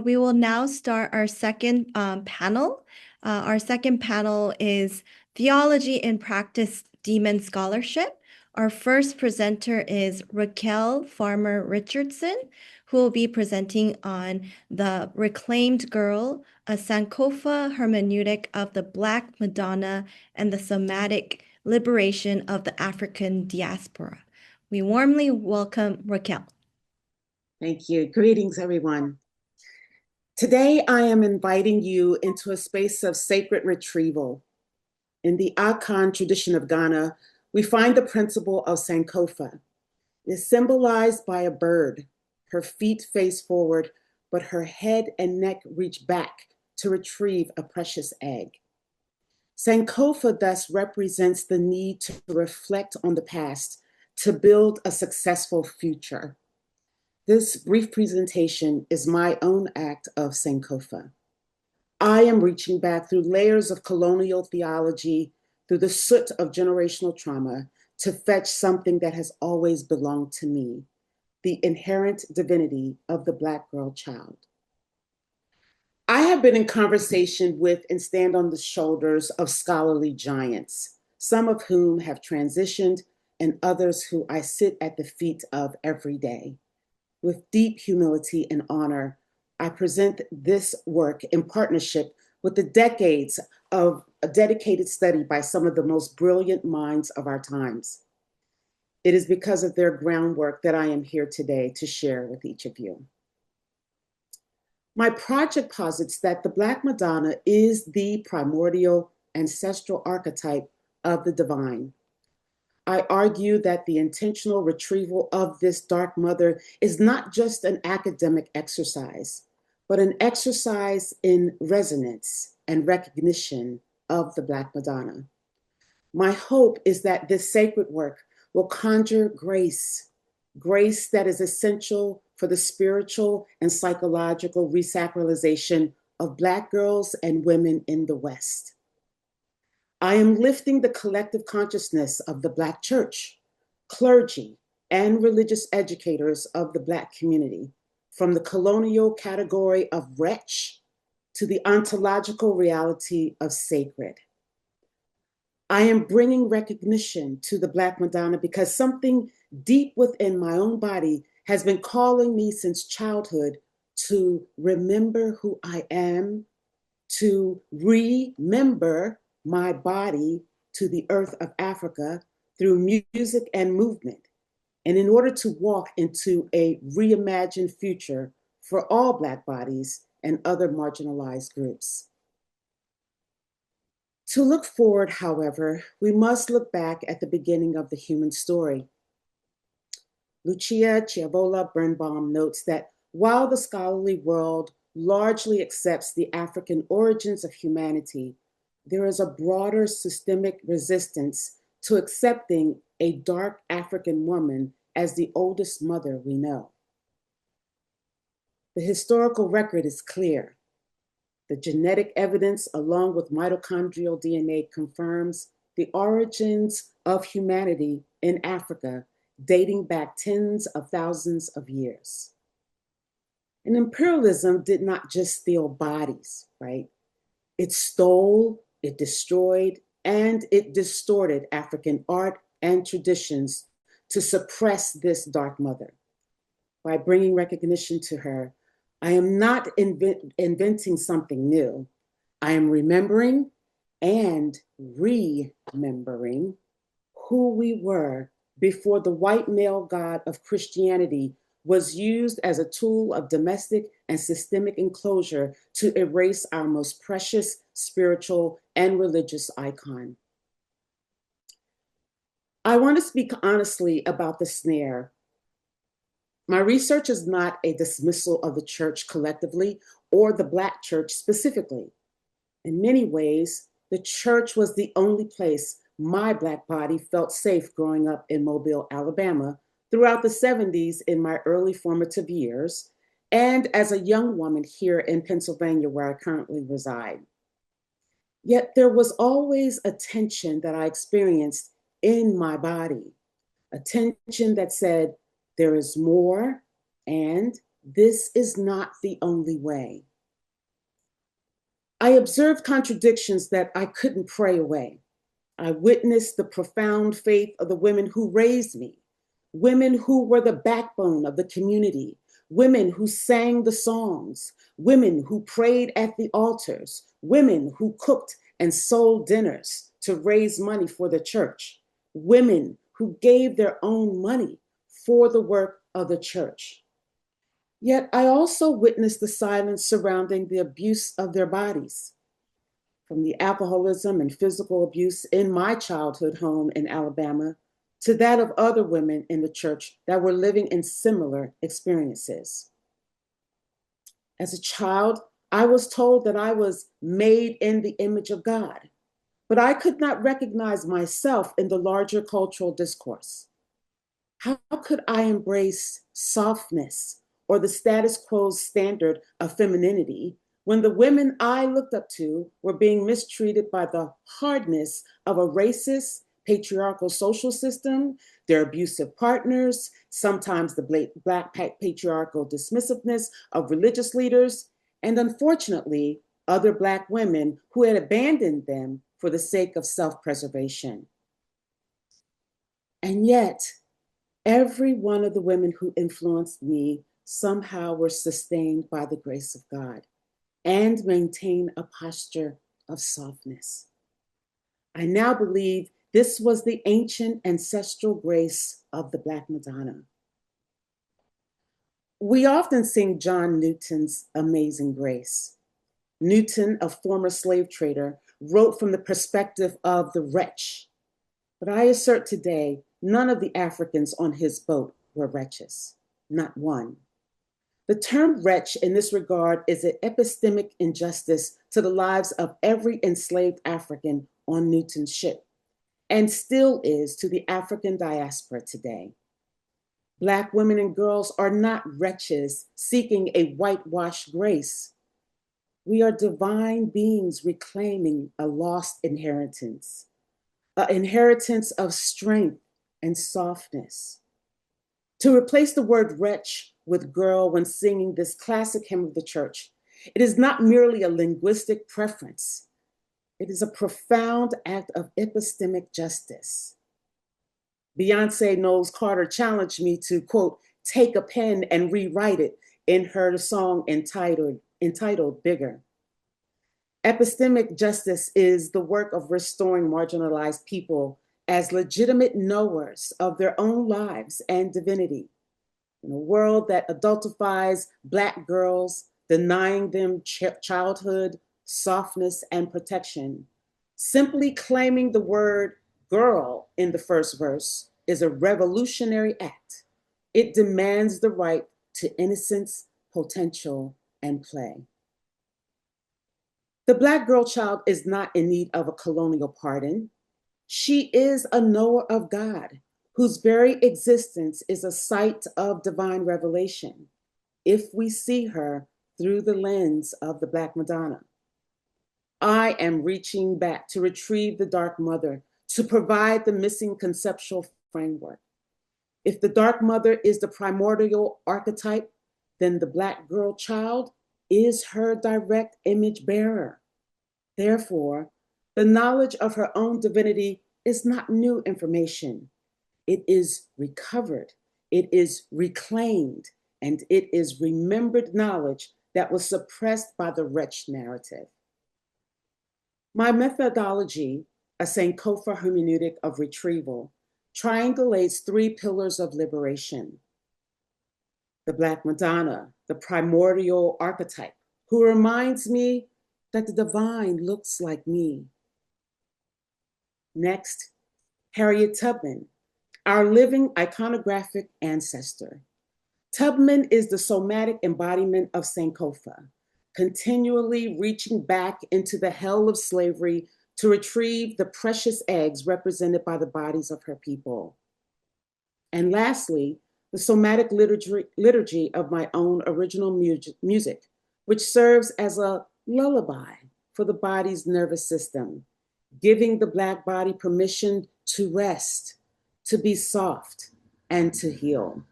We will now start our second panel. Our second panel is Theology in Practice Demon Scholarship. Our first presenter is Raquel Farmer-Richardson, who will be presenting on The Reclaimed Girl, a Sankofa hermeneutic of the Black Madonna and the somatic liberation of the African diaspora. We warmly welcome Raquel. Thank you. Greetings, everyone. Today, I am inviting you into a space of sacred retrieval. In the Akan tradition of Ghana, we find the principle of Sankofa. It is symbolized by a bird. Her feet face forward, but her head and neck reach back to retrieve a precious egg. Sankofa thus represents the need to reflect on the past to build a successful future. This brief presentation is my own act of Sankofa. I am reaching back through layers of colonial theology, through the soot of generational trauma, to fetch something that has always belonged to me, the inherent divinity of the Black girl child. I have been in conversation with and stand on the shoulders of scholarly giants, some of whom have transitioned and others who I sit at the feet of every day. With deep humility and honor, I present this work in partnership with the decades of a dedicated study by some of the most brilliant minds of our times. It is because of their groundwork that I am here today to share with each of you. My project posits that the Black Madonna is the primordial ancestral archetype of the divine. I argue that the intentional retrieval of this dark mother is not just an academic exercise, but an exercise in resonance and recognition of the Black Madonna. My hope is that this sacred work will conjure grace, grace that is essential for the spiritual and psychological resacralization of Black girls and women in the West. I am lifting the collective consciousness of the Black church, clergy, and religious educators of the Black community from the colonial category of wretch to the ontological reality of sacred. I am bringing recognition to the Black Madonna because something deep within my own body has been calling me since childhood to remember who I am, to remember my body to the earth of Africa through music and movement, and in order to walk into a reimagined future for all Black bodies and other marginalized groups. To look forward, however, we must look back at the beginning of the human story. Lucia Chiavola Birnbaum notes that while the scholarly world largely accepts the African origins of humanity, there is a broader systemic resistance to accepting a dark African woman as the oldest mother we know. The historical record is clear. The genetic evidence, along with mitochondrial DNA, confirms the origins of humanity in Africa, dating back tens of thousands of years. And imperialism did not just steal bodies, right? It stole, it destroyed, and it distorted African art and traditions to suppress this dark mother. By bringing recognition to her, I am not inventing something new. I am remembering and remembering who we were before the white male god of Christianity was used as a tool of domestic and systemic enclosure to erase our most precious spiritual and religious icon. I want to speak honestly about the snare. My research is not a dismissal of the church collectively or the Black church specifically. In many ways, the church was the only place my Black body felt safe growing up in Mobile, Alabama, throughout the 70s in my early formative years, and as a young woman here in Pennsylvania, where I currently reside. Yet there was always a tension that I experienced in my body, a tension that said, there is more and this is not the only way. I observed contradictions that I couldn't pray away. I witnessed the profound faith of the women who raised me, women who were the backbone of the community, women who sang the songs, women who prayed at the altars, women who cooked and sold dinners to raise money for the church, women who gave their own money for the work of the church. Yet I also witnessed the silence surrounding the abuse of their bodies, from the alcoholism and physical abuse in my childhood home in Alabama to that of other women in the church that were living in similar experiences. As a child, I was told that I was made in the image of God, but I could not recognize myself in the larger cultural discourse. How could I embrace softness or the status quo's standard of femininity when the women I looked up to were being mistreated by the hardness of a racist, patriarchal social system, their abusive partners, sometimes the Black patriarchal dismissiveness of religious leaders, and unfortunately, other Black women who had abandoned them for the sake of self-preservation. And yet, every one of the women who influenced me somehow were sustained by the grace of God and maintained a posture of softness. I now believe this was the ancient ancestral grace of the Black Madonna. We often sing John Newton's Amazing Grace. Newton, a former slave trader, wrote from the perspective of the wretch. But I assert today, none of the Africans on his boat were wretches, not one. The term wretch in this regard is an epistemic injustice to the lives of every enslaved African on Newton's ship, and still is to the African diaspora today. Black women and girls are not wretches seeking a whitewashed grace. We are divine beings reclaiming a lost inheritance, an inheritance of strength and softness. To replace the word wretch with girl when singing this classic hymn of the church, it is not merely a linguistic preference. It is a profound act of epistemic justice. Beyonce Knowles Carter challenged me to, quote, take a pen and rewrite it in her song entitled Bigger. Epistemic justice is the work of restoring marginalized people as legitimate knowers of their own lives and divinity. In a world that adultifies Black girls, denying them childhood, softness, and protection, simply claiming the word girl in the first verse is a revolutionary act. It demands the right to innocence, potential, and play. The Black girl child is not in need of a colonial pardon. She is a knower of God, whose very existence is a site of divine revelation, if we see her through the lens of the Black Madonna. I am reaching back to retrieve the Dark Mother, to provide the missing conceptual framework. If the Dark Mother is the primordial archetype, then the Black girl child is her direct image bearer. Therefore, the knowledge of her own divinity is not new information. It is recovered, it is reclaimed, and it is remembered knowledge that was suppressed by the wretch narrative. My methodology, a Sankofa hermeneutic of retrieval, triangulates three pillars of liberation. The Black Madonna, the primordial archetype, who reminds me that the divine looks like me. Next, Harriet Tubman, our living iconographic ancestor. Tubman is the somatic embodiment of Sankofa, continually reaching back into the hell of slavery to retrieve the precious eggs represented by the bodies of her people. And lastly, the somatic liturgy of my own original music, which serves as a lullaby for the body's nervous system, giving the Black body permission to rest, to be soft, and to heal.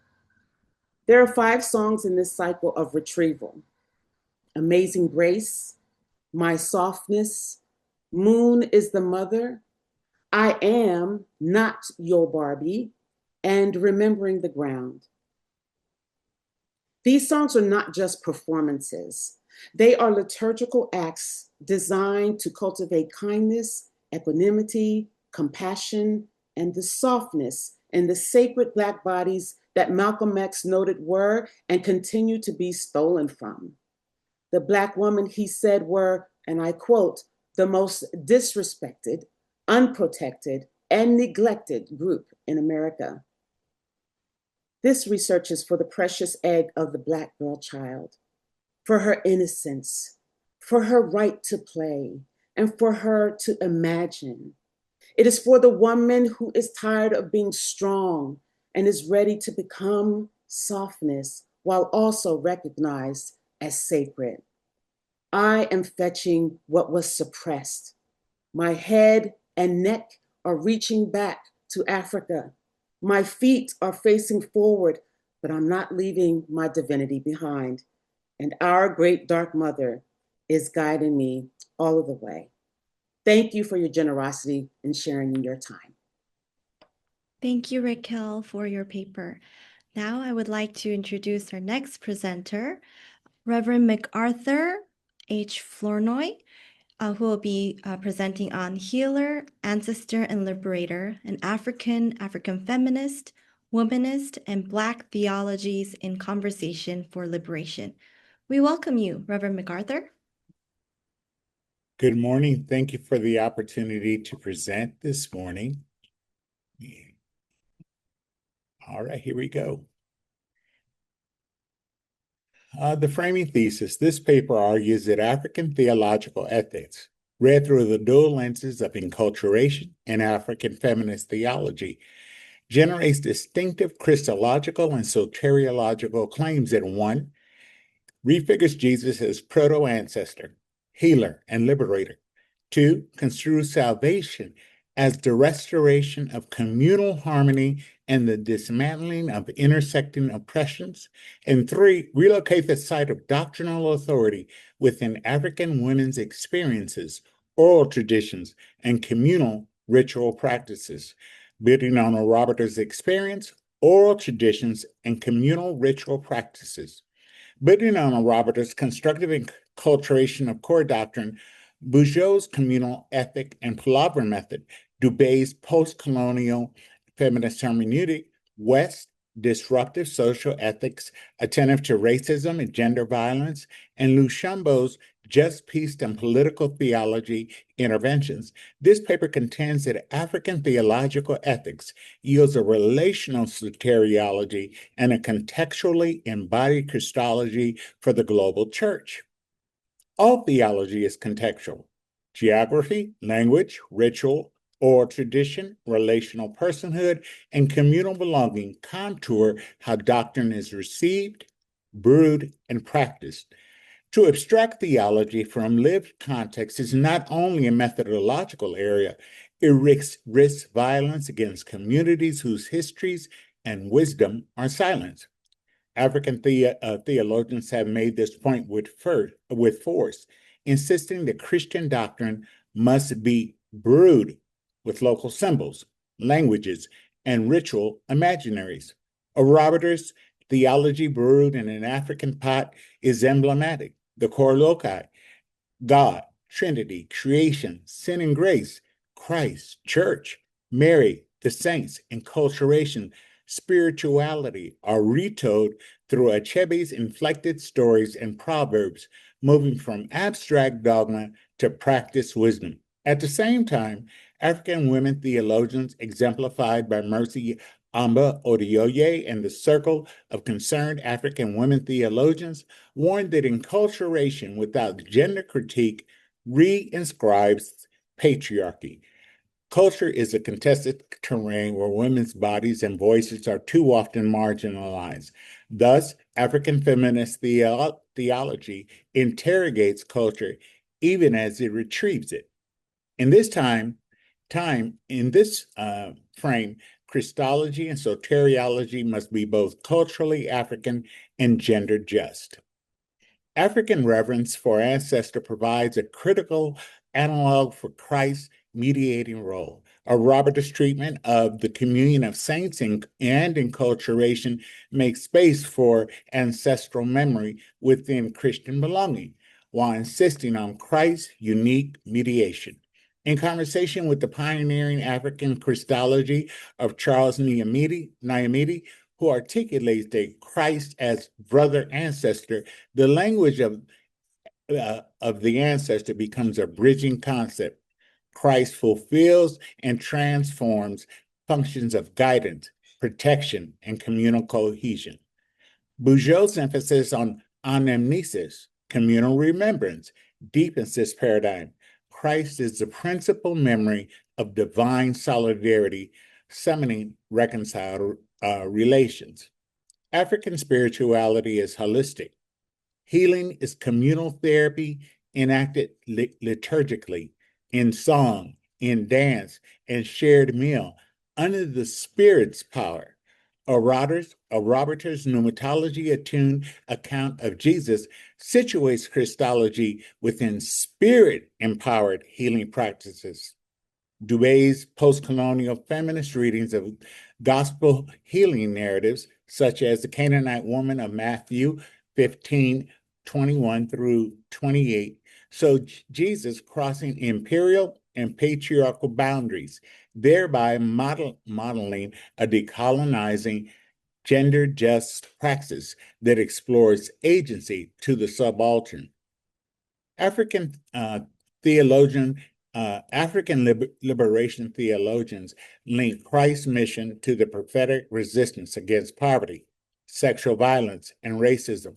There are 5 songs in this cycle of retrieval: Amazing Grace, My Softness, Moon is the Mother, I Am Not Your Barbie, and Remembering the Ground. These songs are not just performances. They are liturgical acts designed to cultivate kindness, equanimity, compassion, and the softness in the sacred Black bodies that Malcolm X noted were and continue to be stolen from. The Black women, he said, were, and I quote, the most disrespected, unprotected, and neglected group in America. This research is for the precious egg of the Black girl child, for her innocence, for her right to play, and for her to imagine. It is for the woman who is tired of being strong and is ready to become softness while also recognized as sacred. I am fetching what was suppressed. My head and neck are reaching back to Africa. My feet are facing forward, but I'm not leaving my divinity behind. And our great dark mother is guiding me all of the way. Thank you for your generosity in sharing in your time. Thank you, Raquel, for your paper. Now I would like to introduce our next presenter, Reverend MacArthur H. Flournoy, who will be presenting on Healer, Ancestor, and Liberator, an African feminist, womanist, and Black theologies in conversation for liberation. We welcome you, Reverend MacArthur. Good morning. Thank you for the opportunity to present this morning. All right, here we go. The framing thesis. This paper argues that African theological ethics, read through the dual lenses of enculturation and African feminist theology, generates distinctive Christological and soteriological claims that 1, refigures Jesus as proto-ancestor, healer, and liberator. 2, construes salvation as the restoration of communal harmony and the dismantling of intersecting oppressions. And 3, relocate the site of doctrinal authority within African women's experiences, oral traditions, and communal ritual practices. Building on Roberta's experience, oral traditions, and communal ritual practices. Building on Roberta's constructive enculturation of core doctrine, Bourgeois' communal ethic and palaver method, Dubé's post-colonial feminist hermeneutic, West disruptive social ethics attentive to racism and gender violence, and Luchambeau's just peace and political theology interventions. This paper contends that African theological ethics yields a relational soteriology and a contextually embodied Christology for the global church. All theology is contextual. Geography, language, ritual, oral tradition, relational personhood, and communal belonging contour how doctrine is received, brewed, and practiced. To abstract theology from lived context is not only a methodological area, it risks violence against communities whose histories and wisdom are silenced. African theologians have made this point with force, insisting that Christian doctrine must be brewed with local symbols, languages, and ritual imaginaries. Roberta's theology brewed in an African pot is emblematic. The core loci, God, Trinity, creation, sin and grace, Christ, church, Mary, the saints, enculturation, spirituality are retold through Achebe's inflected stories and proverbs, moving from abstract dogma to practiced wisdom. At the same time, African women theologians, exemplified by Mercy Amba Odioye and the Circle of Concerned African Women Theologians, warned that enculturation without gender critique reinscribes patriarchy. Culture is a contested terrain where women's bodies and voices are too often marginalized. Thus, African feminist theology interrogates culture even as it retrieves it. In this frame, Christology and soteriology must be both culturally African and gender just. African reverence for ancestor provides a critical analog for Christ's mediating role. A Robertist treatment of the communion of saints and enculturation makes space for ancestral memory within Christian belonging, while insisting on Christ's unique mediation. In conversation with the pioneering African Christology of Charles Nyamiti, who articulates that Christ as brother ancestor, the language of the ancestor becomes a bridging concept. Christ fulfills and transforms functions of guidance, protection, and communal cohesion. Bugeaud's emphasis on anamnesis, communal remembrance, deepens this paradigm. Christ is the principal memory of divine solidarity, summoning reconciled relations. African spirituality is holistic. Healing is communal therapy enacted liturgically, in song, in dance, and shared meal, under the Spirit's power. A Robert's pneumatology-attuned account of Jesus situates Christology within Spirit-empowered healing practices. Dubé's post-colonial feminist readings of gospel healing narratives, such as the Canaanite woman of Matthew 15:21 through 28, so Jesus crossing imperial and patriarchal boundaries, thereby modeling a decolonizing, gender-just praxis that explores agency to the subaltern. African liberation theologians link Christ's mission to the prophetic resistance against poverty, sexual violence, and racism.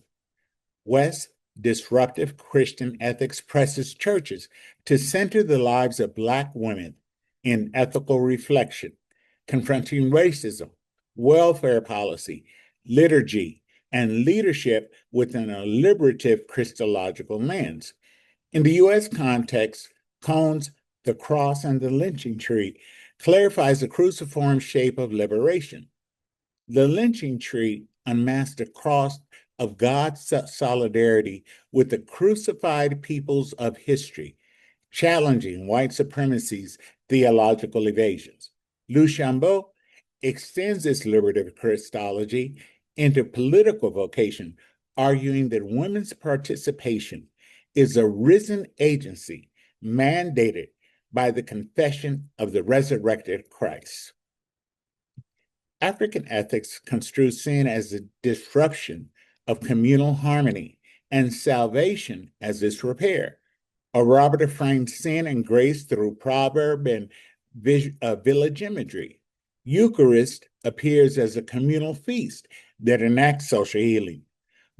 West disruptive Christian ethics presses churches to center the lives of Black women in ethical reflection, confronting racism, welfare policy, liturgy, and leadership within a liberative Christological lens. In the U.S. context, Cohn's The Cross and the Lynching Tree clarifies the cruciform shape of liberation. The lynching tree unmasks the cross of God's solidarity with the crucified peoples of history, challenging white supremacy's theological evasions. Luchambeau extends this liberative Christology into political vocation, arguing that women's participation is a risen agency mandated by the confession of the resurrected Christ. African ethics construes sin as a disruption of communal harmony and salvation as its repair. A Robert frames sin and grace through proverb and village imagery. Eucharist appears as a communal feast that enacts social healing.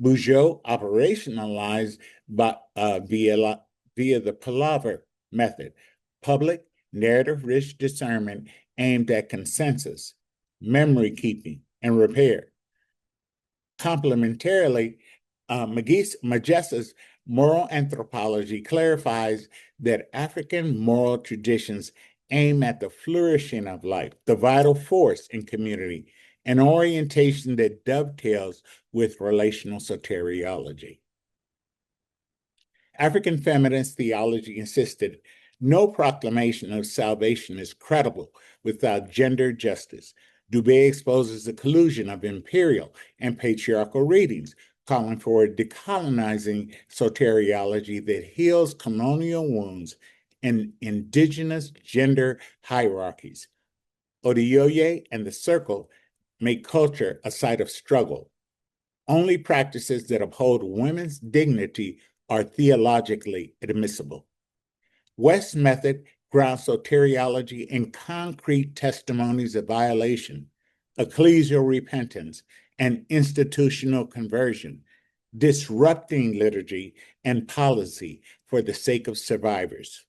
Bugeaud operationalized via the palaver method, public, narrative-rich discernment aimed at consensus, memory keeping, and repair. Complementarily, Magessa's moral anthropology clarifies that African moral traditions aim at the flourishing of life, the vital force in community, an orientation that dovetails with relational soteriology. African feminist theology insisted no proclamation of salvation is credible without gender justice. Dubé exposes the collusion of imperial and patriarchal readings, calling for a decolonizing soteriology that heals colonial wounds and indigenous gender hierarchies. Odioye and the Circle make culture a site of struggle. Only practices that uphold women's dignity are theologically admissible. West's method grounds soteriology in concrete testimonies of violation, ecclesial repentance, and institutional conversion, disrupting liturgy and policy for the sake of survivors.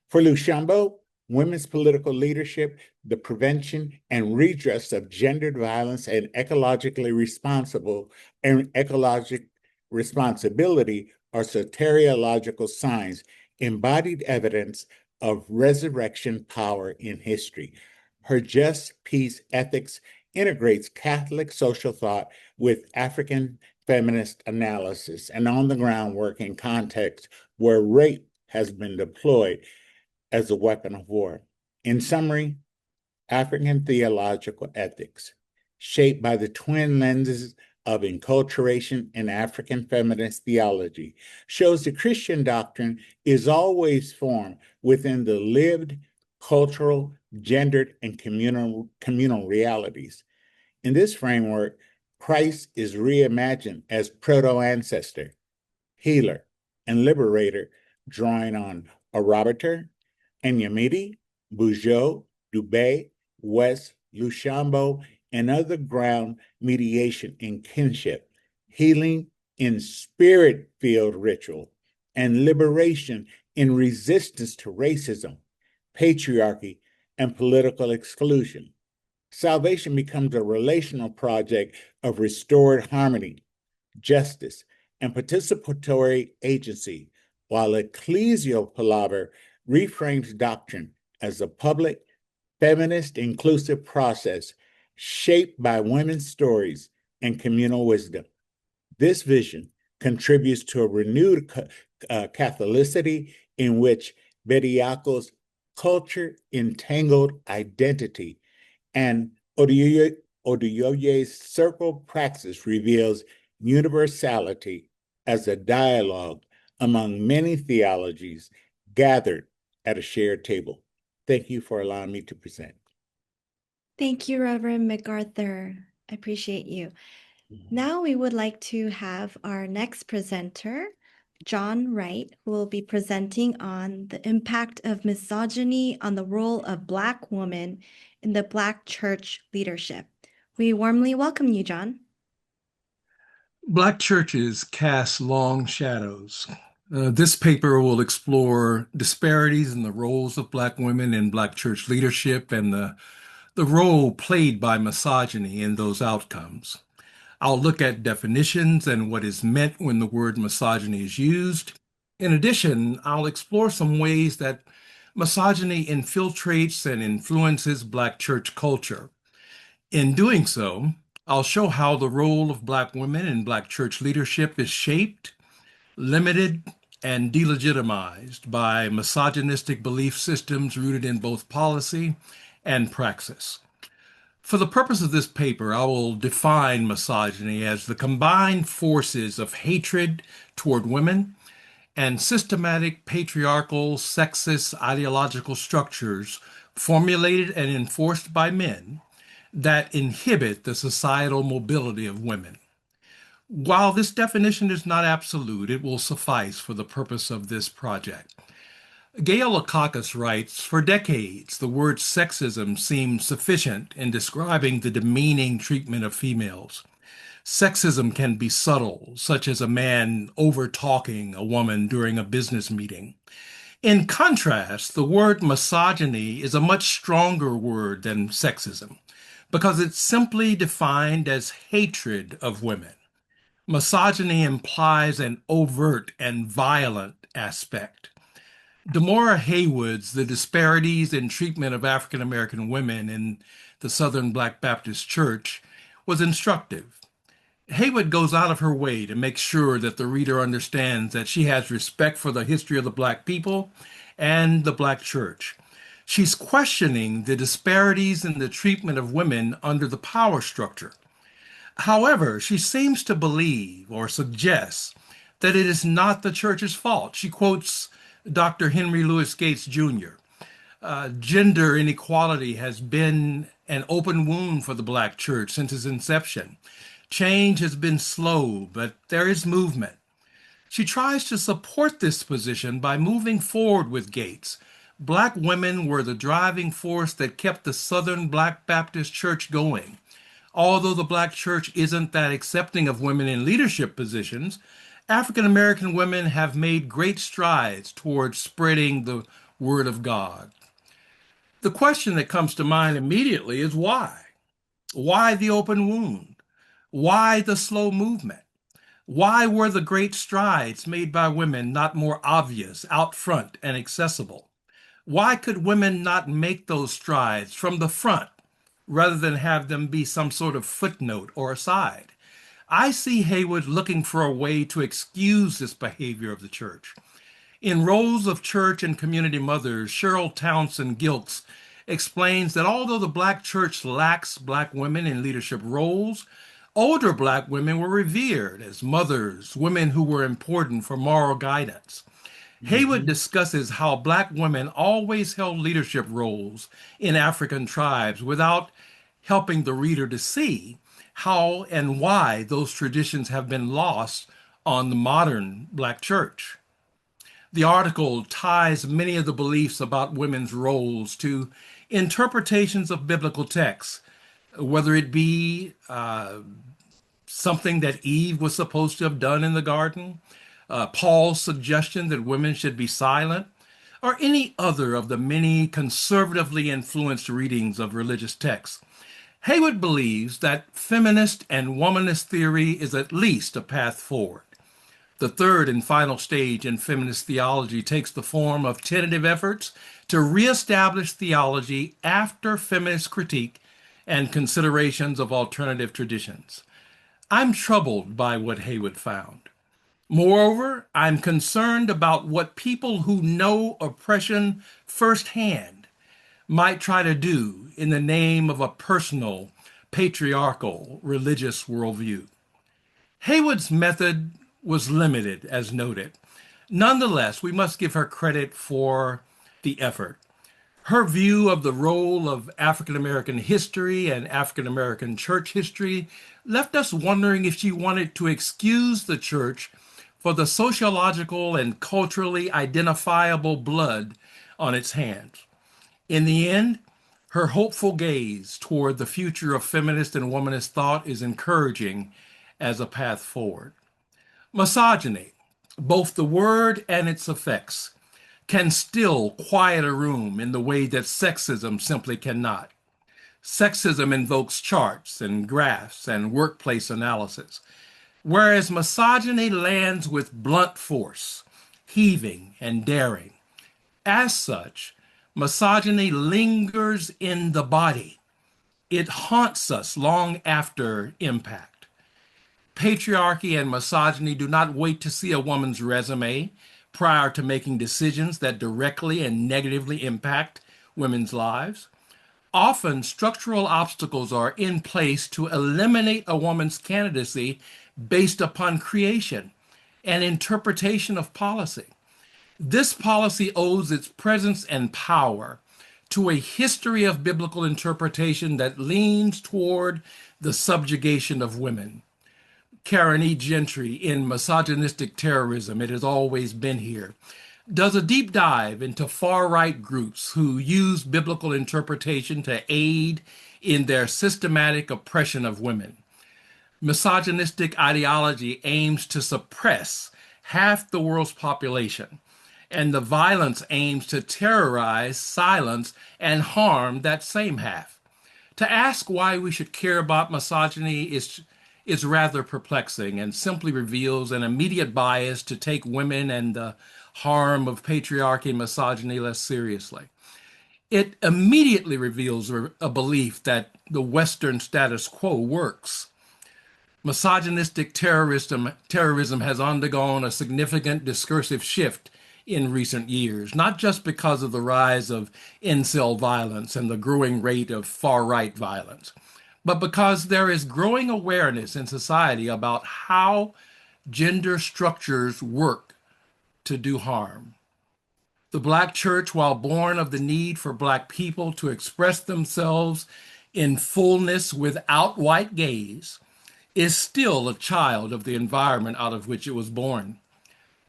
For Luchambeau, women's political leadership, the prevention and redress of gendered violence, and ecologic responsibility are soteriological signs, embodied evidence of resurrection power in history. Her just peace ethics integrates Catholic social thought with African feminist analysis and on-the-ground work in contexts where rape has been deployed as a weapon of war. In summary, African theological ethics, shaped by the twin lenses of enculturation and African feminist theology, shows the Christian doctrine is always formed within the lived, cultural, gendered, and communal realities. In this framework, Christ is reimagined as proto-ancestor, healer, and liberator, drawing on Arabater, Enyamiti, Bugeaud, Dubé, West, Luchambeau, and other ground mediation in kinship, healing in spirit-filled ritual, and liberation in resistance to racism, patriarchy, and political exclusion. Salvation becomes a relational project of restored harmony, justice, and participatory agency, while ecclesial palaver reframes doctrine as a public, feminist, inclusive process shaped by women's stories and communal wisdom. This vision contributes to a renewed Catholicity in which Bediako's culture entangled identity and Oduyoye's circle praxis reveals universality as a dialogue among many theologies gathered at a shared table. Thank you for allowing me to present. Thank you, Reverend MacArthur. I appreciate you. Now we would like to have our next presenter, John Wright, who will be presenting on the impact of misogyny on the role of Black women in the Black church leadership. We warmly welcome you, John. Black churches cast long shadows. This paper will explore disparities in the roles of Black women in Black church leadership and the role played by misogyny in those outcomes. I'll look at definitions and what is meant when the word misogyny is used. In addition, I'll explore some ways that misogyny infiltrates and influences Black church culture. In doing so, I'll show how the role of Black women in Black church leadership is shaped, limited, and delegitimized by misogynistic belief systems rooted in both policy and praxis. For the purpose of this paper, I will define misogyny as the combined forces of hatred toward women and systematic patriarchal, sexist ideological structures formulated and enforced by men that inhibit the societal mobility of women. While this definition is not absolute, it will suffice for the purpose of this project. Gail Akakis writes, "For decades, the word sexism seemed sufficient in describing the demeaning treatment of females. Sexism can be subtle, such as a man over-talking a woman during a business meeting. In contrast, the word misogyny is a much stronger word than sexism because it's simply defined as hatred of women. Misogyny implies an overt and violent aspect. Demora Haywood's The Disparities in Treatment of African American Women in the Southern Black Baptist Church was instructive. Haywood goes out of her way to make sure that the reader understands that she has respect for the history of the Black people and the Black church. She's questioning the disparities in the treatment of women under the power structure. However, she seems to believe or suggests that it is not the church's fault. She quotes Dr. Henry Louis Gates Jr. Gender inequality has been an open wound for the Black church since its inception. Change has been slow, but there is movement. She tries to support this position by moving forward with Gates. Black women were the driving force that kept the Southern Black Baptist Church going. Although the Black church isn't that accepting of women in leadership positions, African American women have made great strides towards spreading the word of God. The question that comes to mind immediately is why? Why the open wound? Why the slow movement? Why were the great strides made by women not more obvious, out front, and accessible? Why could women not make those strides from the front rather than have them be some sort of footnote or aside? I see Haywood looking for a way to excuse this behavior of the church. In Roles of Church and Community Mothers, Cheryl Townsend Gilkes explains that although the Black church lacks Black women in leadership roles, older Black women were revered as mothers, women who were important for moral guidance. Haywood discusses how Black women always held leadership roles in African tribes without helping the reader to see how and why those traditions have been lost on the modern Black church. The article ties many of the beliefs about women's roles to interpretations of biblical texts, whether it be something that Eve was supposed to have done in the garden, Paul's suggestion that women should be silent, or any other of the many conservatively influenced readings of religious texts. Haywood believes that feminist and womanist theory is at least a path forward. The third and final stage in feminist theology takes the form of tentative efforts to reestablish theology after feminist critique and considerations of alternative traditions. I'm troubled by what Haywood found. Moreover, I'm concerned about what people who know oppression firsthand might try to do in the name of a personal, patriarchal, religious worldview. Haywood's method was limited, as noted. Nonetheless, we must give her credit for the effort. Her view of the role of African American history and African American church history left us wondering if she wanted to excuse the church for the sociological and culturally identifiable blood on its hands. In the end, her hopeful gaze toward the future of feminist and womanist thought is encouraging as a path forward. Misogyny, both the word and its effects, can still quiet a room in the way that sexism simply cannot. Sexism invokes charts and graphs and workplace analysis, whereas misogyny lands with blunt force, heaving and daring. As such, misogyny lingers in the body. It haunts us long after impact. Patriarchy and misogyny do not wait to see a woman's resume prior to making decisions that directly and negatively impact women's lives. Often, structural obstacles are in place to eliminate a woman's candidacy based upon creation and interpretation of policy. This policy owes its presence and power to a history of biblical interpretation that leans toward the subjugation of women. Karen E. Gentry in Misogynistic Terrorism, It Has Always Been Here, does a deep dive into far-right groups who use biblical interpretation to aid in their systematic oppression of women. Misogynistic ideology aims to suppress half the world's population, and the violence aims to terrorize, silence, and harm that same half. To ask why we should care about misogyny is rather perplexing and simply reveals an immediate bias to take women and the harm of patriarchy and misogyny less seriously. It immediately reveals a belief that the Western status quo works. Misogynistic terrorism has undergone a significant discursive shift in recent years, not just because of the rise of incel violence and the growing rate of far-right violence, but because there is growing awareness in society about how gender structures work to do harm. The Black church, while born of the need for Black people to express themselves in fullness without white gaze, is still a child of the environment out of which it was born.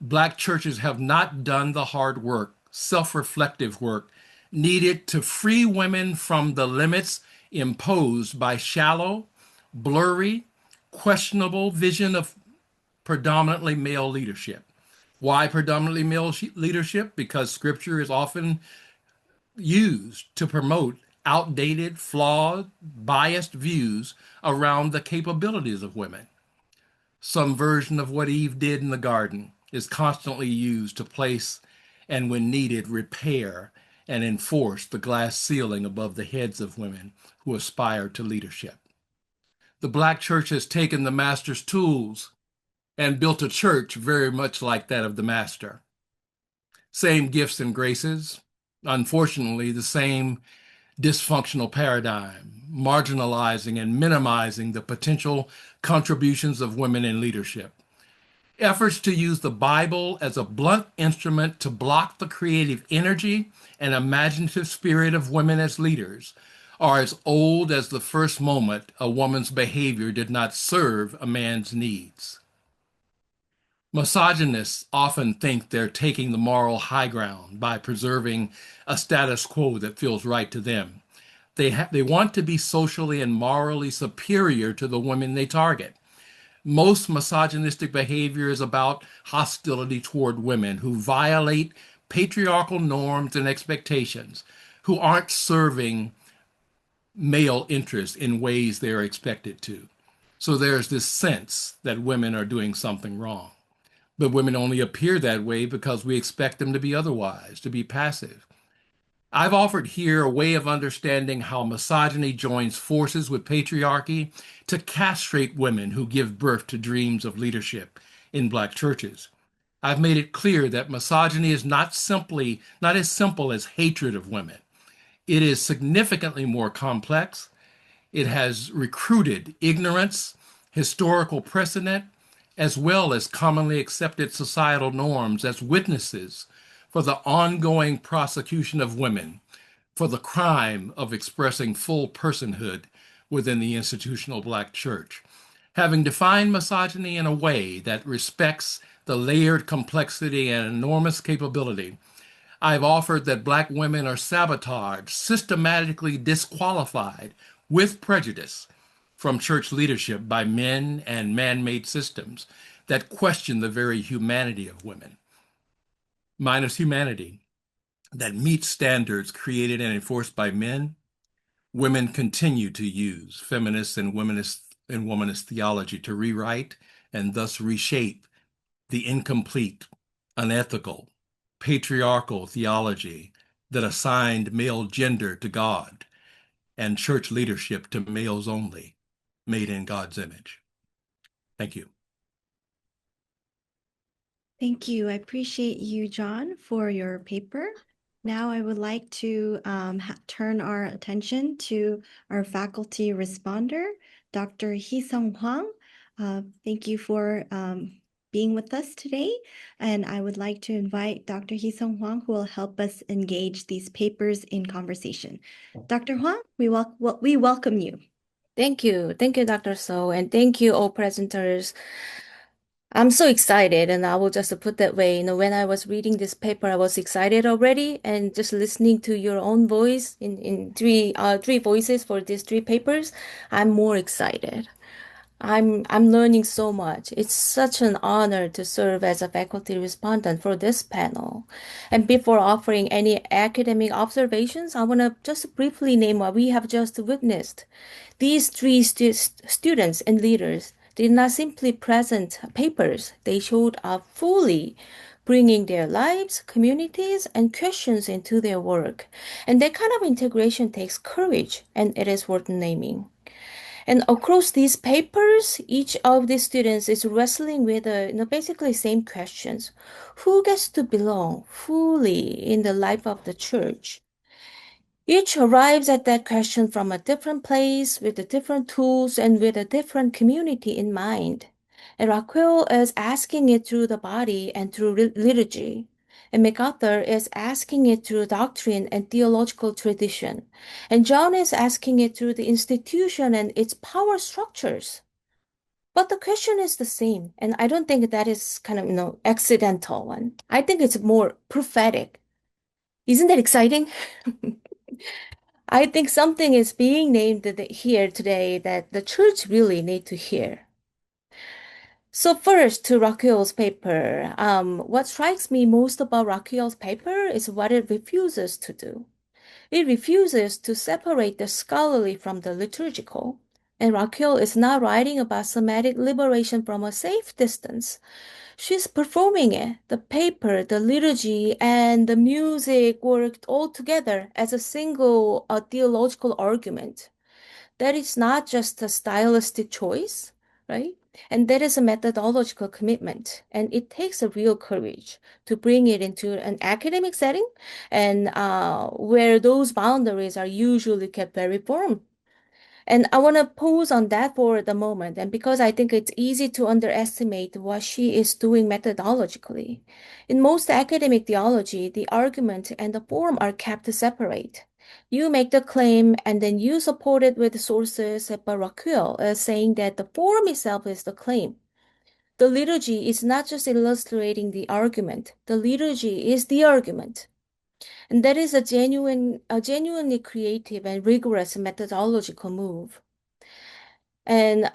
Black churches have not done the hard work, self-reflective work needed to free women from the limits imposed by shallow, blurry, questionable vision of predominantly male leadership. Why predominantly male leadership? Because scripture is often used to promote outdated, flawed, biased views around the capabilities of women. Some version of what Eve did in the garden is constantly used to place and, when needed, repair and enforce the glass ceiling above the heads of women who aspire to leadership. The Black church has taken the master's tools and built a church very much like that of the master. Same gifts and graces, unfortunately, the same dysfunctional paradigm, marginalizing and minimizing the potential contributions of women in leadership. Efforts to use the Bible as a blunt instrument to block the creative energy and imaginative spirit of women as leaders are as old as the first moment a woman's behavior did not serve a man's needs. Misogynists often think they're taking the moral high ground by preserving a status quo that feels right to them. They want to be socially and morally superior to the women they target. Most misogynistic behavior is about hostility toward women who violate patriarchal norms and expectations, who aren't serving male interests in ways they're expected to. So there's this sense that women are doing something wrong. But women only appear that way because we expect them to be otherwise, to be passive. I've offered here a way of understanding how misogyny joins forces with patriarchy to castrate women who give birth to dreams of leadership in Black churches. I've made it clear that misogyny is not as simple as hatred of women. It is significantly more complex. It has recruited ignorance, historical precedent, as well as commonly accepted societal norms as witnesses for the ongoing prosecution of women for the crime of expressing full personhood within the institutional Black church. Having defined misogyny in a way that respects the layered complexity and enormous capability, I've offered that Black women are sabotaged, systematically disqualified with prejudice from church leadership by men and man-made systems that question the very humanity of women. Minus humanity that meets standards created and enforced by men, women continue to use feminist and womanist theology to rewrite and thus reshape the incomplete, unethical, patriarchal theology that assigned male gender to God and church leadership to males only, made in God's image. Thank you. Thank you. I appreciate you, John, for your paper. Now I would like to turn our attention to our faculty responder, Dr. Heesung Hwang. Thank you for being with us today. And I would like to invite Dr. Heesung Hwang, who will help us engage these papers in conversation. Dr. Hwang, we welcome you. Thank you. Thank you, Dr. So, and thank you, all presenters. I'm so excited, and I will just put that way. When I was reading this paper, I was excited already, and just listening to your own voice in three voices for these three papers, I'm more excited. I'm learning so much. It's such an honor to serve as a faculty respondent for this panel. And before offering any academic observations, I want to just briefly name what we have just witnessed. These three students and leaders did not simply present papers, they showed up fully, bringing their lives, communities, and questions into their work. And that kind of integration takes courage, and it is worth naming. And across these papers, each of the students is wrestling with basically same questions. Who gets to belong fully in the life of the church? Each arrives at that question from a different place, with the different tools, and with a different community in mind. And Raquel is asking it through the body and through liturgy. And MacArthur is asking it through doctrine and theological tradition. And John is asking it through the institution and its power structures. But the question is the same, and I don't think that is kind of, accidental one. I think it's more prophetic. Isn't that exciting? I think something is being named here today that the church really need to hear. So first, to Raquel's paper, what strikes me most about Raquel's paper is what it refuses to do. It refuses to separate the scholarly from the liturgical. And Raquel is not writing about somatic liberation from a safe distance. She's performing it. The paper, the liturgy, and the music worked all together as a single theological argument. That is not just a stylistic choice, right? And that is a methodological commitment. And it takes a real courage to bring it into an academic setting and where those boundaries are usually kept very firm. And I want to pause on that for the moment. And because I think it's easy to underestimate what she is doing methodologically. In most academic theology, the argument and the form are kept separate. You make the claim and then you support it with sources, but Raquel is saying that the form itself is the claim. The liturgy is not just illustrating the argument. The liturgy is the argument. And that is a genuinely creative and rigorous methodological move. And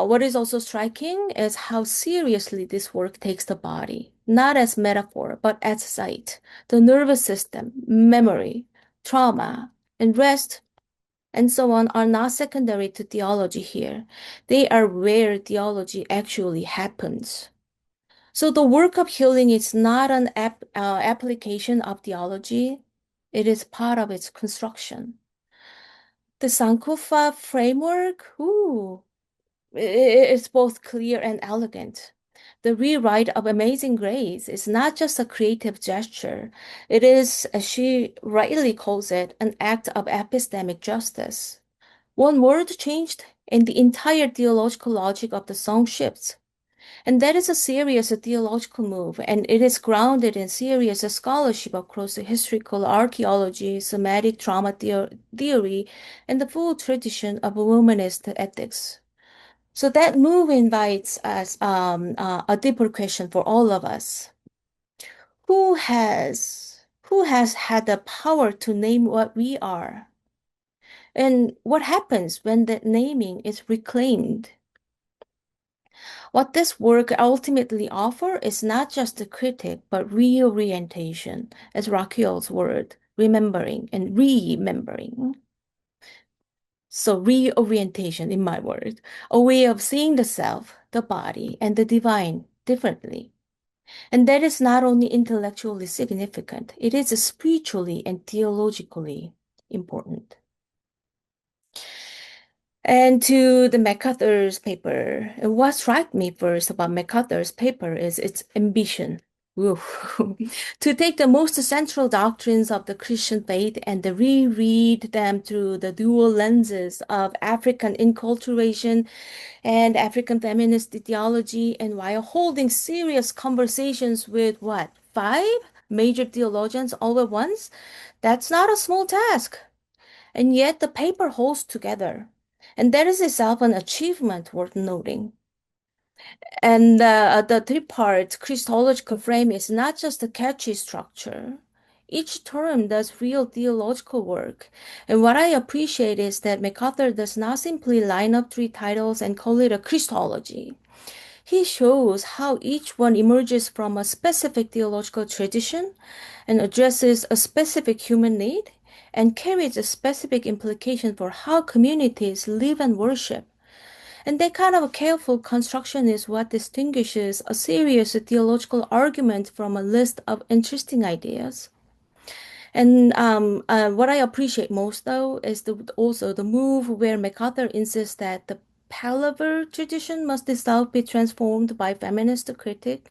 what is also striking is how seriously this work takes the body, not as metaphor, but as sight, the nervous system, memory, trauma, and rest, and so on are not secondary to theology here. They are where theology actually happens. So the work of healing is not an application of theology. It is part of its construction. The Sankofa framework, it's both clear and elegant. The rewrite of Amazing Grace is not just a creative gesture. It is, as she rightly calls it, an act of epistemic justice. One word changed, and the entire theological logic of the song shifts. And that is a serious theological move, and it is grounded in serious scholarship across the historical archaeology, somatic trauma theory, and the full tradition of womanist ethics. So that move invites us a deeper question for all of us. Who has had the power to name what we are? And what happens when that naming is reclaimed? What this work ultimately offers is not just a critique, but reorientation, as Raquel's word, remembering and remembering. So reorientation, in my word, a way of seeing the self, the body, and the divine differently. And that is not only intellectually significant, it is spiritually and theologically important. And to the MacArthur's paper, what struck me first about MacArthur's paper is its ambition. Woo. To take the most central doctrines of the Christian faith and reread them through the dual lenses of African enculturation and African feminist theology, and while holding serious conversations with what, 5 major theologians all at once? That's not a small task. And yet the paper holds together. And that is itself an achievement worth noting. And the three-part Christological frame is not just a catchy structure. Each term does real theological work. And what I appreciate is that MacArthur does not simply line up 3 titles and call it a Christology. He shows how each one emerges from a specific theological tradition and addresses a specific human need and carries a specific implication for how communities live and worship. And that kind of careful construction is what distinguishes a serious theological argument from a list of interesting ideas. And what I appreciate most, though, is also the move where MacArthur insists that the Palaver tradition must itself be transformed by feminist critique.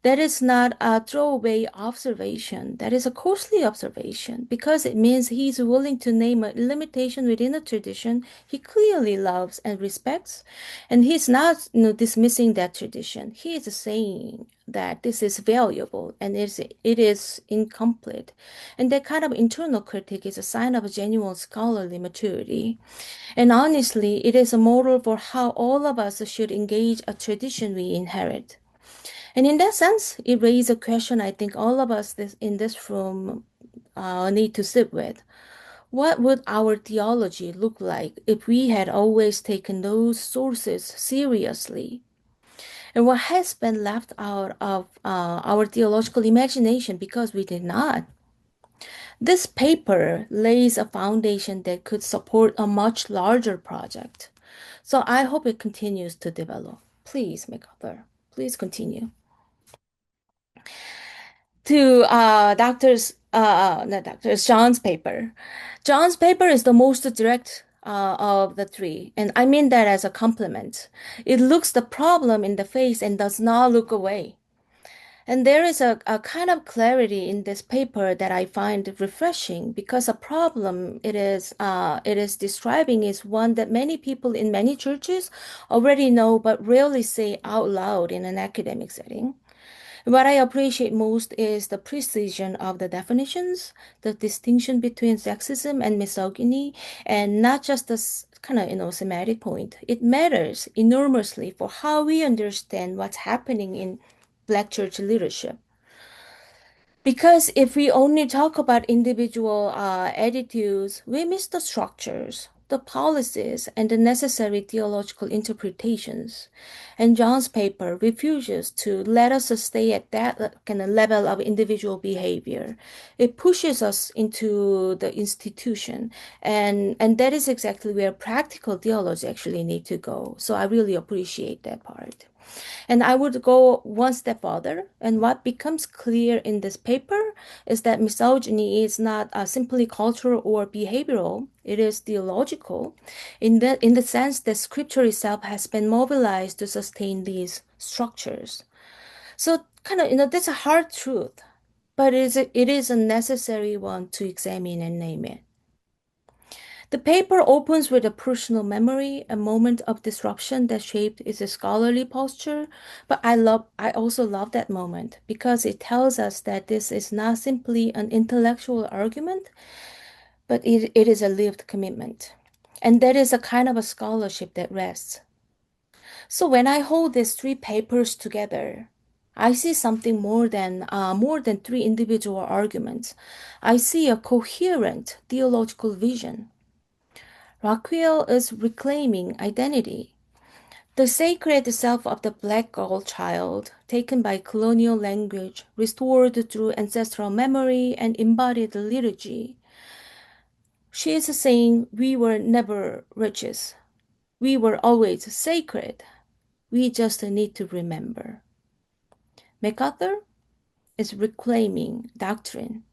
That is not a throwaway observation. That is a costly observation because it means he's willing to name a limitation within a tradition he clearly loves and respects. And he's not dismissing that tradition. He is saying that this is valuable and it is incomplete. And that kind of internal critique is a sign of a genuine scholarly maturity. And honestly, it is a model for how all of us should engage a tradition we inherit. And in that sense, it raises a question I think all of us in this room need to sit with. What would our theology look like if we had always taken those sources seriously? And what has been left out of our theological imagination because we did not? This paper lays a foundation that could support a much larger project. So I hope it continues to develop. Please, MacArthur, please continue. To not doctors, John's paper. John's paper is the most direct of the three, and I mean that as a compliment. It looks the problem in the face and does not look away. And there is a kind of clarity in this paper that I find refreshing because a problem it is describing is one that many people in many churches already know but rarely say out loud in an academic setting. What I appreciate most is the precision of the definitions, the distinction between sexism and misogyny, and not just this kind of, thematic point. It matters enormously for how we understand what's happening in Black church leadership. Because if we only talk about individual attitudes, we miss the structures, the policies, and the necessary theological interpretations. And John's paper refuses to let us stay at that kind of level of individual behavior. It pushes us into the institution, and that is exactly where practical theology actually need to go. So I really appreciate that part. And I would go one step further. And what becomes clear in this paper is that misogyny is not simply cultural or behavioral, it is theological in the sense that scripture itself has been mobilized to sustain these structures. So, kind of, that's a hard truth, but it is a necessary one to examine and name it. The paper opens with a personal memory, a moment of disruption that shaped its scholarly posture, but I also love that moment because it tells us that this is not simply an intellectual argument, but it is a lived commitment. And that is a kind of a scholarship that rests. So when I hold these three papers together, I see something more than three individual arguments. I see a coherent theological vision. Raquel is reclaiming identity. The sacred self of the black girl child, taken by colonial language, restored through ancestral memory and embodied liturgy. She is saying we were never riches. We were always sacred. We just need to remember. MacArthur is reclaiming doctrine,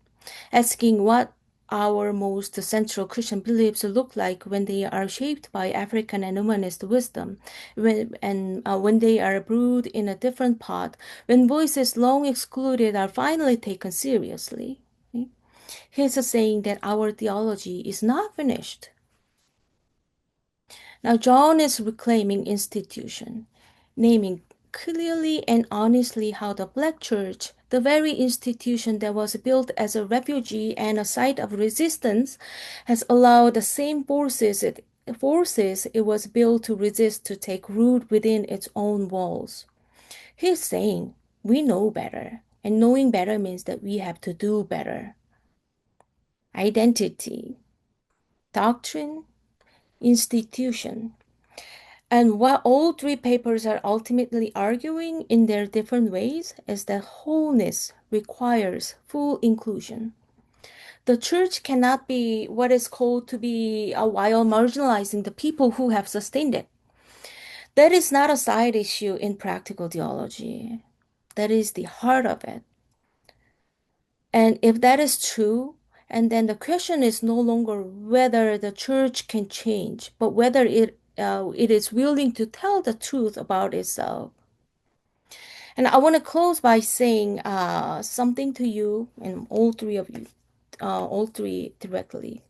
asking what our most central Christian beliefs look like when they are shaped by African and humanist wisdom, when they are brewed in a different pot, when voices long excluded are finally taken seriously. He's saying that our theology is not finished. Now, John is reclaiming institution, naming clearly and honestly how the Black Church, the very institution that was built as a refugee and a site of resistance, has allowed the same forces it was built to resist to take root within its own walls. He's saying, we know better, and knowing better means that we have to do better. Identity, doctrine, institution. And what all three papers are ultimately arguing in their different ways is that wholeness requires full inclusion. The church cannot be what is called to be while marginalizing the people who have sustained it. That is not a side issue in practical theology. That is the heart of it. And if that is true, and then the question is no longer whether the church can change, but whether it is willing to tell the truth about itself. And I want to close by saying something to you and all three of you, all three directly.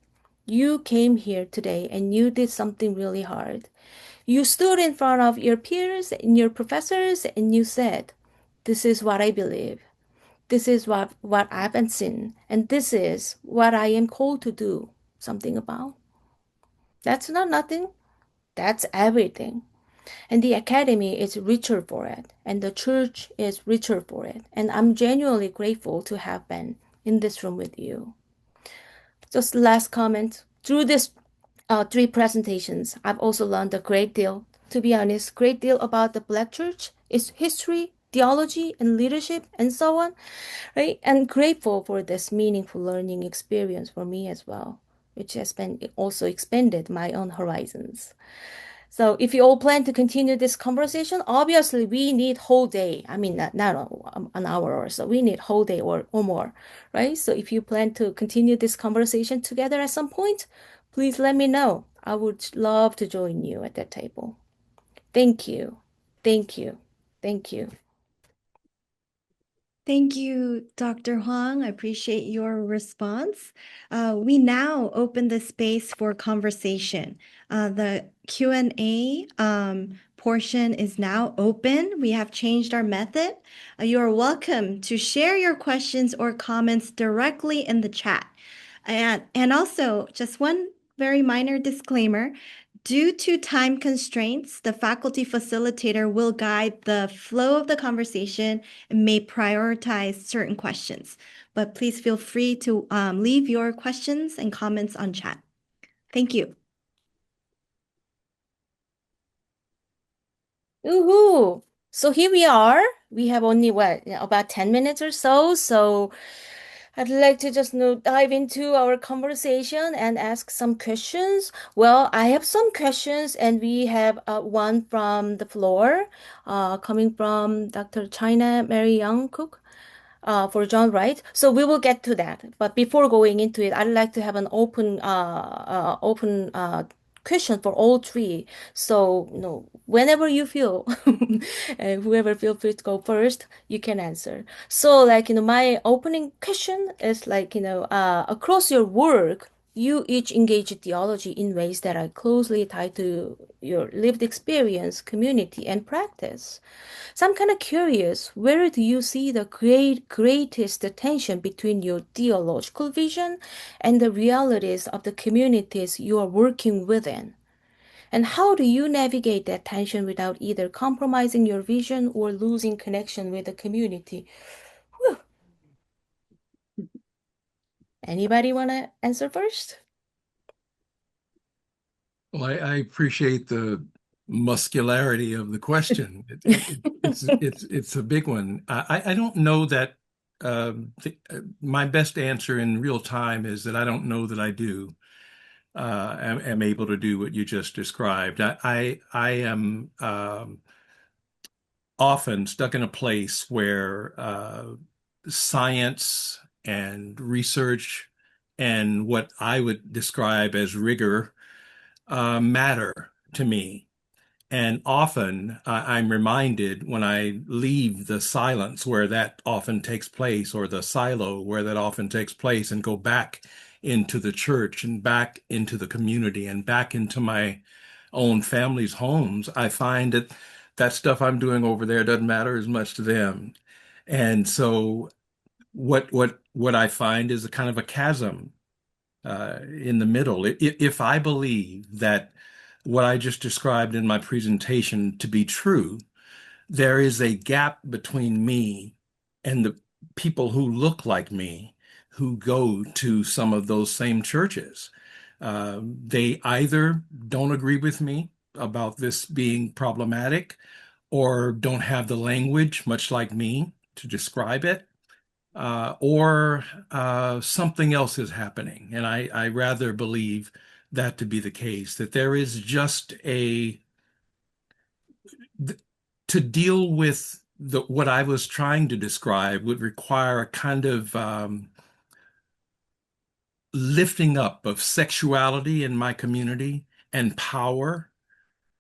You came here today and you did something really hard. You stood in front of your peers and your professors and you said, this is what I believe. This is what I've been seen. And this is what I am called to do something about. That's not nothing. That's everything. And the academy is richer for it, and the church is richer for it. And I'm genuinely grateful to have been in this room with you. Just last comment. Through this three presentations, I've also learned a great deal. To be honest, great deal about the Black Church, its history, theology, and leadership, and so on. Right? And grateful for this meaningful learning experience for me as well, which has been also expanded my own horizons. So if you all plan to continue this conversation, obviously we need whole day. I mean, not an hour or so. We need whole day or more, right? So if you plan to continue this conversation together at some point, please let me know. I would love to join you at that table. Thank you. Thank you. Thank you. Thank you, Dr. Hwang. I appreciate your response. We now open the space for conversation. The Q&A portion is now open. We have changed our method. You are welcome to share your questions or comments directly in the chat. And also, just one very minor disclaimer. Due to time constraints, the faculty facilitator will guide the flow of the conversation and may prioritize certain questions. But please feel free to leave your questions and comments on chat. Thank you. Woohoo! So here we are. We have only about 10 minutes or so. So I'd like to just dive into our conversation and ask some questions. Well, I have some questions, and we have one from the floor, coming from Dr. China Mary Young Cook, for John Wright. So we will get to that. But before going into it, I'd like to have an open question for all three. So, whenever you feel, and whoever feel free to go first, you can answer. So, my opening question is across your work, you each engage theology in ways that are closely tied to your lived experience, community, and practice. So I'm kind of curious, where do you see the greatest tension between your theological vision and the realities of the communities you are working within? And how do you navigate that tension without either compromising your vision or losing connection with the community? Whew. Anybody want to answer first? Well, I appreciate the muscularity of the question. It's a big one. I don't know that my best answer in real time is that I don't know that I do. Am able to do what you just described. I am often stuck in a place where science and research and what I would describe as rigor matter to me. And often I'm reminded when I leave the silence where that often takes place, or the silo where that often takes place, and go back into the church and back into the community and back into my own family's homes, I find that that stuff I'm doing over there doesn't matter as much to them. And so what I find is a kind of a chasm in the middle. If I believe that what I just described in my presentation to be true, there is a gap between me and the people who look like me who go to some of those same churches. They either don't agree with me about this being problematic or don't have the language, much like me, to describe it, or something else is happening. And I rather believe that to be the case, that there is just to deal with what I was trying to describe would require a kind of lifting up of sexuality in my community and power,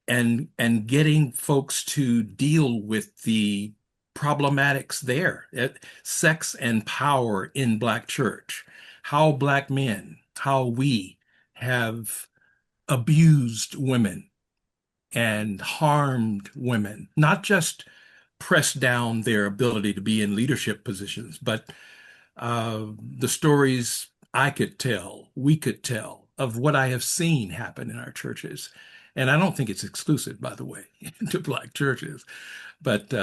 and getting folks to deal with the problematics there, sex and power in Black church, how Black men, how we have abused women and harmed women, not just pressed down their ability to be in leadership positions, but the stories I could tell, we could tell of what I have seen happen in our churches. And I don't think it's exclusive, by the way, to Black churches. But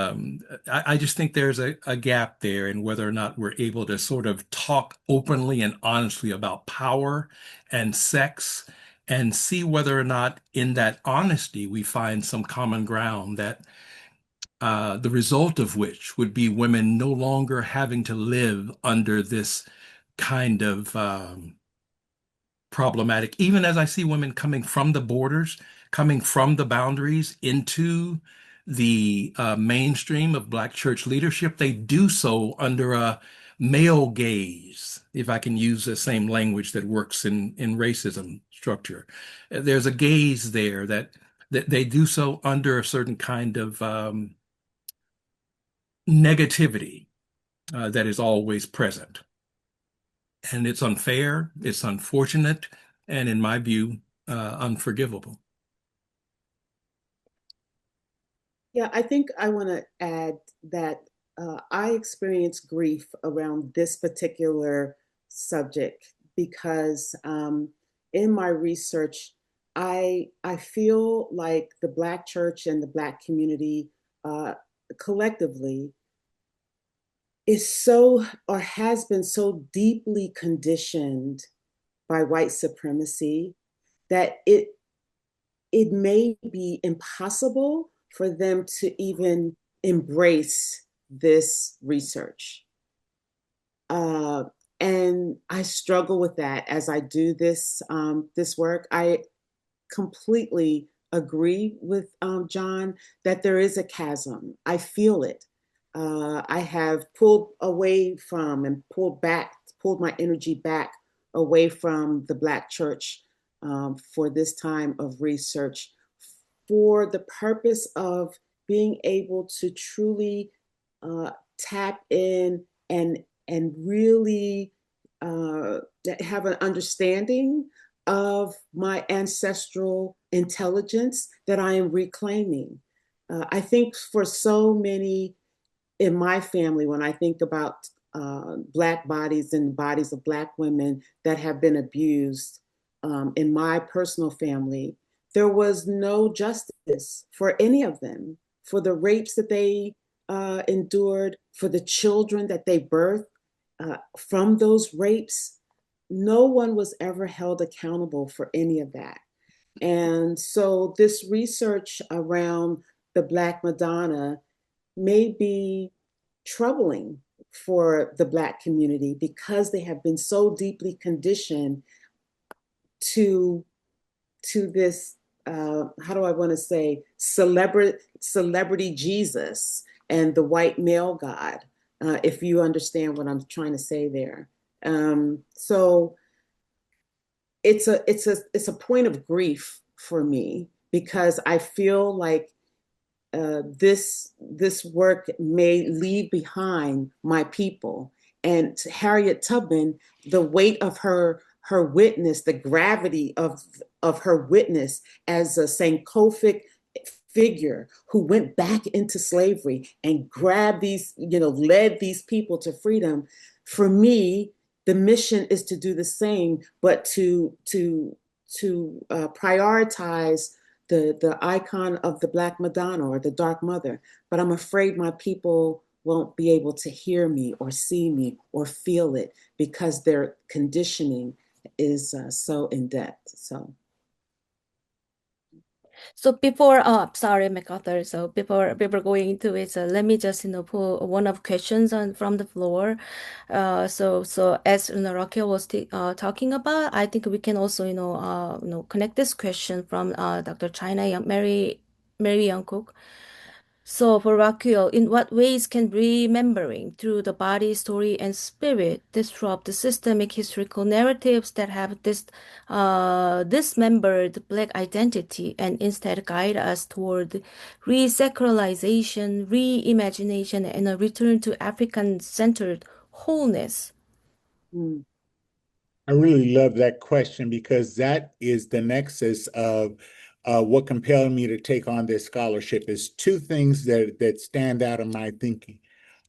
I just think there's a gap there in whether or not we're able to sort of talk openly and honestly about power and sex, and see whether or not in that honesty we find some common ground, that the result of which would be women no longer having to live under this kind of problematic. Even as I see women coming from the borders, coming from the boundaries into the mainstream of Black church leadership, they do so under a male gaze, if I can use the same language that works in racism structure. There's a gaze there that they do so under a certain kind of negativity that is always present. And it's unfair, it's unfortunate, and in my view, unforgivable. Yeah, I think I want to add that I experienced grief around this particular subject because in my research, I feel like the Black church and the Black community collectively is so or has been so deeply conditioned by white supremacy that it may be impossible for them to even embrace this research. And I struggle with that as I do this work. I completely agree with John that there is a chasm. I feel it. I have pulled away from and pulled my energy back away from the Black church for this time of research for the purpose of being able to truly tap in and really have an understanding of my ancestral intelligence that I am reclaiming. I think for so many in my family, when I think about Black bodies and bodies of Black women that have been abused in my personal family, there was no justice for any of them, for the rapes that they endured, for the children that they birthed from those rapes. No one was ever held accountable for any of that. And so this research around the Black Madonna may be troubling for the Black community because they have been so deeply conditioned to this, how do I want to say, celebrity Jesus and the white male God, if you understand what I'm trying to say there. So it's a point of grief for me because I feel like this work may leave behind my people. And Harriet Tubman, the weight of her witness, the gravity of her witness as a Sankofic figure who went back into slavery and grabbed these, led these people to freedom. For me, the mission is to do the same, but to prioritize the icon of the Black Madonna or the Dark Mother. But I'm afraid my people won't be able to hear me or see me or feel it because their conditioning is so in depth. So before, sorry, MacArthur. So before going into it, so let me just pull one of questions on from the floor. So as Raquel was talking about, I think we can also connect this question from Dr. China Mary Young Cook. So for Raquel, in what ways can remembering through the body, story, and spirit disrupt the systemic historical narratives that have dismembered Black identity and instead guide us toward re-sacralization, reimagination, and a return to African-centered wholeness? Mm. I really love that question because that is the nexus of what compelled me to take on this scholarship is two things that stand out in my thinking.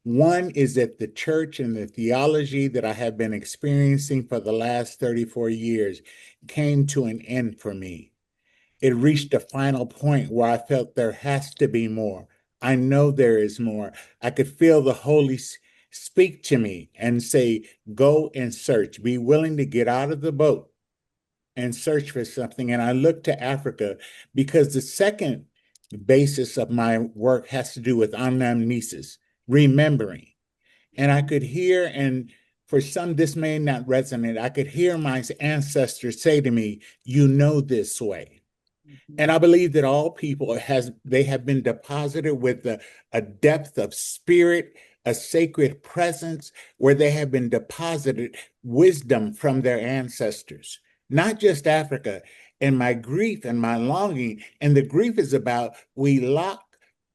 One is that the church and the theology that I have been experiencing for the last 34 years came to an end for me. It reached a final point where I felt there has to be more. I know there is more. I could feel the Holy speak to me and say, go and search. Be willing to get out of the boat and search for something. And I look to Africa because the second basis of my work has to do with anamnesis, remembering. And I could hear and For some, this may not resonate. I could hear my ancestors say to me, you know this way. And I believe that all people they have been deposited with a depth of spirit, a sacred presence, where they have been deposited wisdom from their ancestors, not just Africa. And my grief and my longing, and the grief is about we lock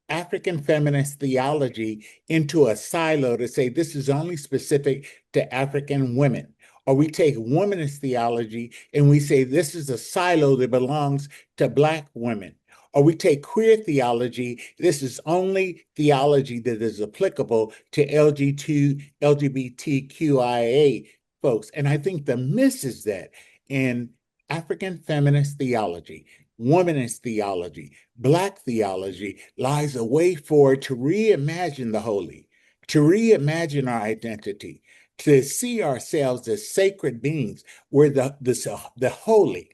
African feminist theology into a silo to say this is only specific to African women. Or we take womanist theology and we say this is a silo that belongs to Black women. Or we take queer theology, this is only theology that is applicable to LGBTQIA folks. And I think the miss is that in African feminist theology, womanist theology, Black theology lies a way forward to reimagine the holy, to reimagine our identity, to see ourselves as sacred beings where the holy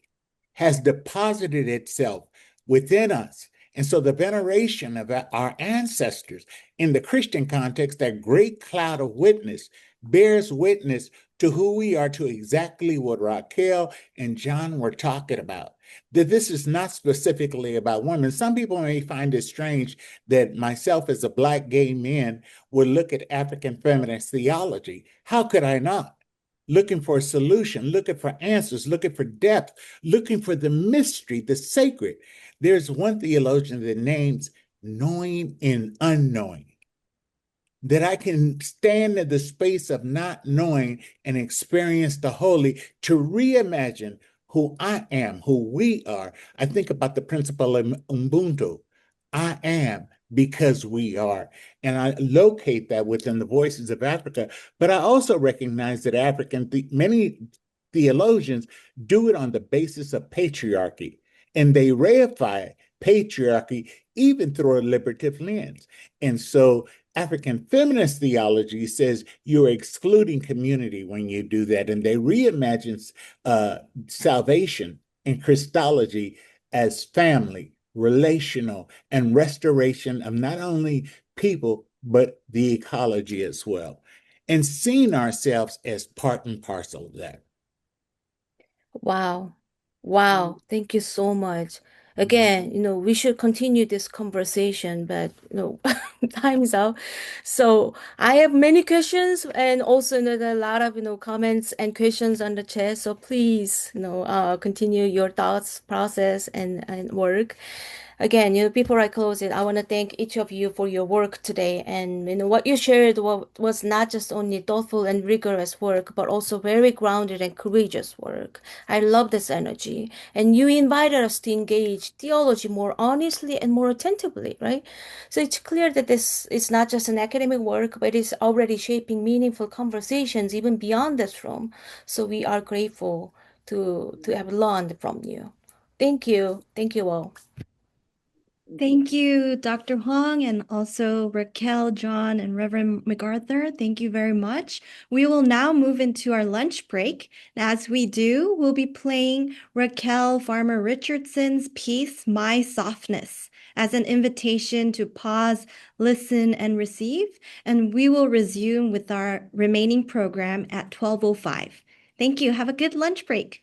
has deposited itself within us. And so the veneration of our ancestors in the Christian context, that great cloud of witness, bears witness to who we are, to exactly what Raquel and John were talking about. That this is not specifically about women. Some people may find it strange that myself as a Black gay man would look at African feminist theology. How could I not? Looking for a solution, looking for answers, looking for depth, looking for the mystery, the sacred. There's one theologian that names knowing and unknowing, that I can stand in the space of not knowing and experience the holy to reimagine who I am, who we are. I think about the principle of Ubuntu. I am because we are. And I locate that within the Voices of Africa. But I also recognize that many theologians do it on the basis of patriarchy. And they reify patriarchy even through a liberative lens. And so African feminist theology says you're excluding community when you do that. And they reimagine salvation and Christology as family, relational, and restoration of not only people, but the ecology as well. And seeing ourselves as part and parcel of that. Wow. Wow. Thank you so much. Again, we should continue this conversation, but time is out. So I have many questions and also a lot of comments and questions on the chat. So please, continue your thoughts, process, and work. Again, before I close it, I want to thank each of you for your work today. And what you shared was not just only thoughtful and rigorous work, but also very grounded and courageous work. I love this energy. And you invited us to engage theology more honestly and more attentively, right? So it's clear that this is not just an academic work, but it's already shaping meaningful conversations even beyond this room. So we are grateful to have learned from you. Thank you. Thank you all. Thank you, Dr. Hwang, and also Raquel, John, and Reverend MacArthur. Thank you very much. We will now move into our lunch break. As we do, we'll be playing Raquel Farmer-Richardson's piece, My Softness, as an invitation to pause, listen, and receive. And we will resume with our remaining program at 12:05. Thank you. Have a good lunch break.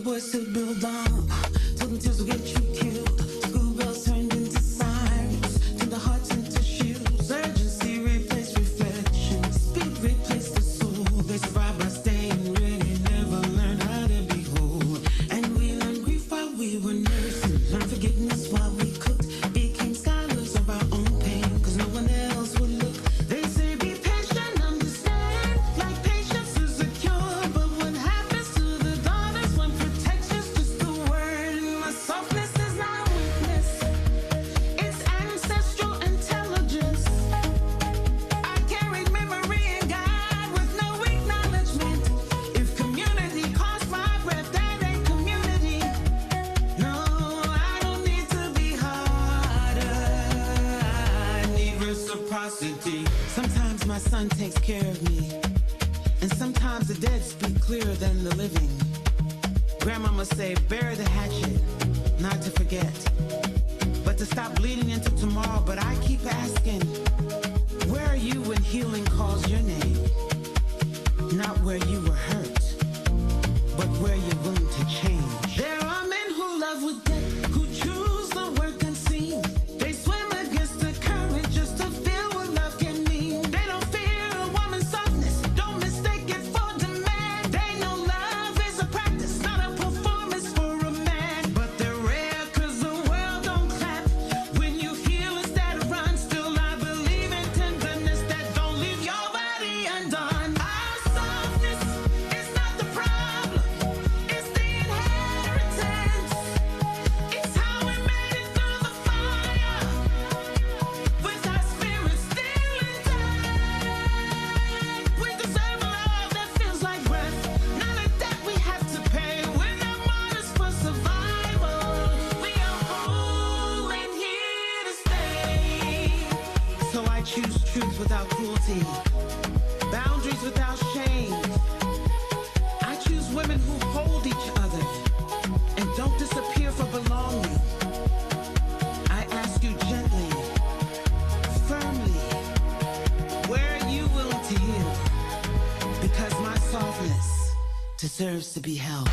boys still build on. Told them tears will get you killed. School bells turned into sirens. Turned the hearts into shields. Urgency replaced reflection. Speed replaced the soul. They survived by staying ready. Never learned how to be whole. And we learned grief while we were nursing. Learned forgiveness while we cooked. Became scholars of our own pain. Cause no one else would look. They say be patient, understand. Like patience is a cure. But what happens to the daughters when protection's just a word? And my softness is not weakness. It's ancestral intelligence. I carried memory and God with no acknowledgement. If community costs my breath, that ain't community. No, I don't need to be harder. I need reciprocity. Sometimes my son takes care of me, and sometimes the dead speak clearer than the living. Grandmama say, bury the hatchet, not to forget, but to stop bleeding into tomorrow. But I keep asking, where are you when healing calls your name? Not where you were hurt, but where you're willing to change. There are men who love with death, who choose the word unseen. They swim against the current just to feel what love can mean. They don't fear a woman's softness, don't mistake it for demand. They know love is a practice, not a performance for a man. But they're rare cause the world don't clap when you heal instead of run. Still I believe in tenderness that don't leave your body undone. Our softness is not the problem, it's the inheritance. It's how we made it through the fire, with our spirits still intact. We deserve a love that feels like breath, not a debt we have to pay. We're not martyrs for survival. We are whole and here to stay. So I choose truth without cruelty, boundaries without shame. I choose women who hold each other and don't disappear for belonging. I ask you gently, firmly, where are you willing to heal? Because my softness deserves to be held.